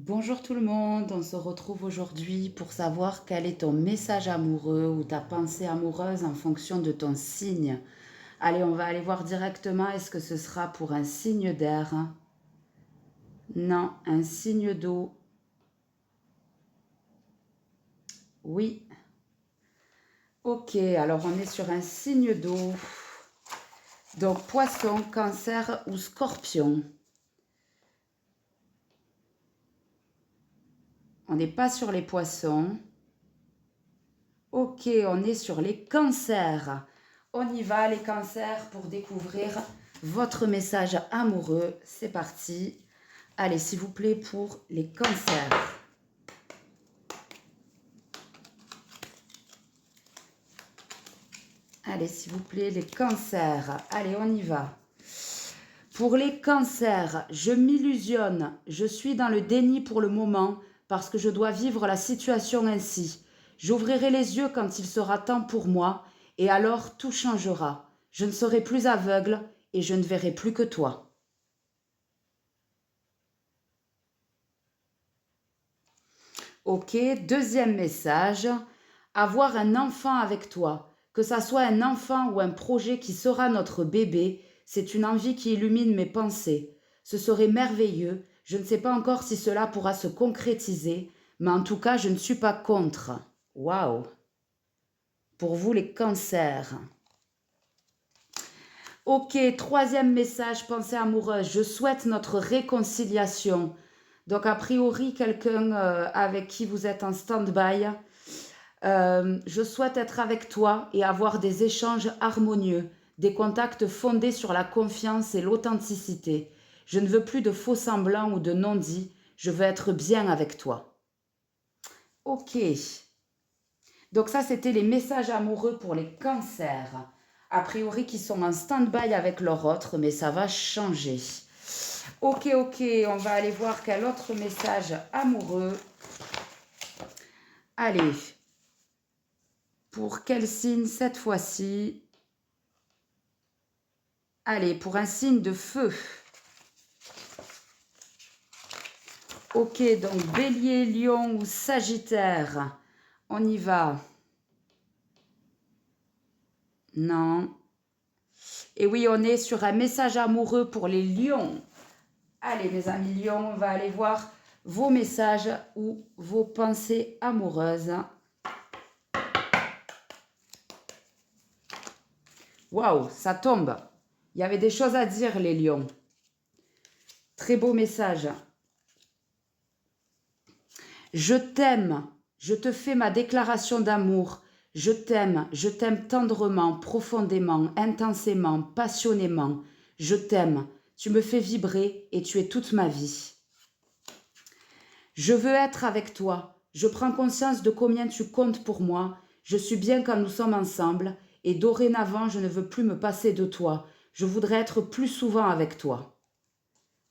Bonjour tout le monde, on se retrouve aujourd'hui pour savoir quel est ton message amoureux ou ta pensée amoureuse en fonction de ton signe. Allez, on va aller voir directement, est-ce que ce sera pour un signe d'air? Non, un signe d'eau. Oui. Ok, alors on est sur un signe d'eau. Donc poisson, cancer ou scorpion. On n'est pas sur les poissons. Ok, on est sur les cancers. On y va, les cancers, pour découvrir votre message amoureux. C'est parti. Allez, s'il vous plaît, pour les cancers. Allez, s'il vous plaît, les cancers. Allez, on y va. Pour les cancers, je m'illusionne. Je suis dans le déni pour le moment parce que je dois vivre la situation ainsi. J'ouvrirai les yeux quand il sera temps pour moi et alors tout changera. Je ne serai plus aveugle et je ne verrai plus que toi. Ok, deuxième message. Avoir un enfant avec toi, que ça soit un enfant ou un projet qui sera notre bébé, c'est une envie qui illumine mes pensées. Ce serait merveilleux. Je ne sais pas encore si cela pourra se concrétiser, mais en tout cas, je ne suis pas contre. Waouh! Pour vous, les cancers. Ok, troisième message, pensée amoureuse. Je souhaite notre réconciliation. Donc, a priori, quelqu'un avec qui vous êtes en stand-by. Je souhaite être avec toi et avoir des échanges harmonieux, des contacts fondés sur la confiance et l'authenticité. Je ne veux plus de faux semblants ou de non-dits. Je veux être bien avec toi. Ok. Donc ça, c'était les messages amoureux pour les cancers. A priori, qui sont en stand-by avec leur autre, mais ça va changer. Ok, on va aller voir quel autre message amoureux. Allez, pour quel signe cette fois-ci? Allez, pour un signe de feu. Ok, donc Bélier, Lion ou Sagittaire. On y va. Non. Et oui, on est sur un message amoureux pour les lions. Allez, mes amis lions, on va aller voir vos messages ou vos pensées amoureuses. Waouh, ça tombe. Il y avait des choses à dire, les lions. Très beau message. Je t'aime, je te fais ma déclaration d'amour. Je t'aime tendrement, profondément, intensément, passionnément. Je t'aime, tu me fais vibrer et tu es toute ma vie. Je veux être avec toi. Je prends conscience de combien tu comptes pour moi. Je suis bien quand nous sommes ensemble et dorénavant, je ne veux plus me passer de toi. Je voudrais être plus souvent avec toi.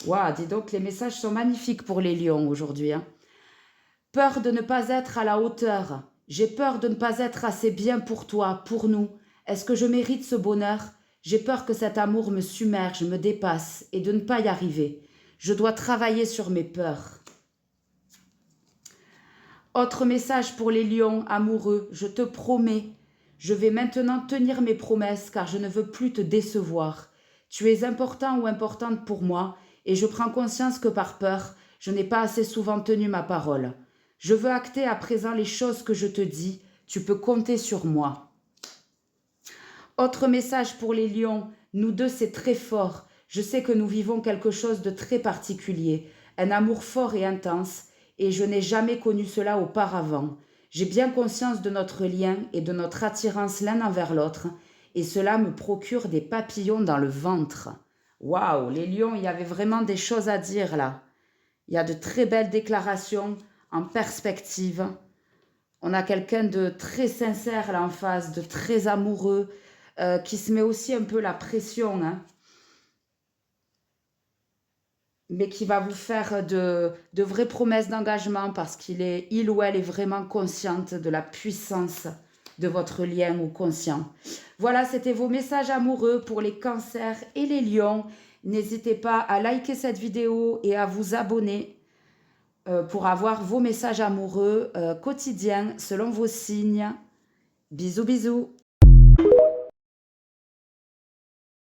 Waouh, dis donc, les messages sont magnifiques pour les lions aujourd'hui. Hein. Peur de ne pas être à la hauteur. J'ai peur de ne pas être assez bien pour toi, pour nous. Est-ce que je mérite ce bonheur? J'ai peur que cet amour me submerge, me dépasse et de ne pas y arriver. Je dois travailler sur mes peurs. Autre message pour les lions amoureux, je te promets, je vais maintenant tenir mes promesses car je ne veux plus te décevoir. Tu es important ou importante pour moi et je prends conscience que par peur, je n'ai pas assez souvent tenu ma parole. Je veux acter à présent les choses que je te dis, tu peux compter sur moi. Autre message pour les lions, nous deux c'est très fort. Je sais que nous vivons quelque chose de très particulier, un amour fort et intense, et je n'ai jamais connu cela auparavant. J'ai bien conscience de notre lien et de notre attirance l'un envers l'autre, et cela me procure des papillons dans le ventre. Waouh, les lions, il y avait vraiment des choses à dire là. Il y a de très belles déclarations en perspective. On a quelqu'un de très sincère là en face, de très amoureux, qui se met aussi un peu la pression, hein, mais qui va vous faire de vraies promesses d'engagement parce il ou elle est vraiment consciente de la puissance de votre lien ou conscient. Voilà, c'était vos messages amoureux pour les cancers et les lions. N'hésitez pas à liker cette vidéo et à vous abonner. pour avoir vos messages amoureux quotidiens selon vos signes. Bisous, bisous.